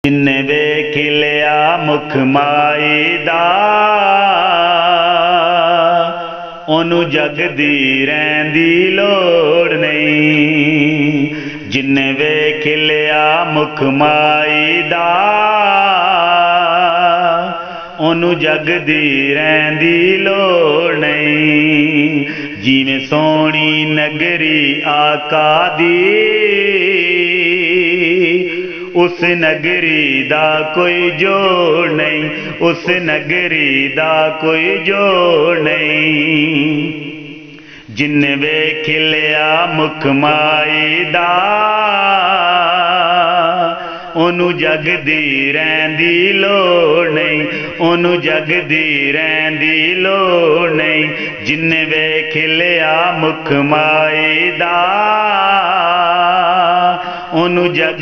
जिन्ने वेख लिया मुख माई दा ओनू जग दी रहिंदी लोड़ नहीं। जिन्ने वेख लिया मुख माई दा ओनू जग दी रहिंदी लोड़ नहीं। जिवें सोहनी नगरी आका दी उस नगरी दा कोई जोड़ नहीं, उस नगरी दा कोई जोड़ नहीं। जिन्ने वेख लिया मुख माई दा ओनू जग दी रहिंदी लोड़ नहीं, ओनू जग दी रहिंदी लोड़ नहीं। जिन्ने वेख लिया मुख माई दा ओनू जग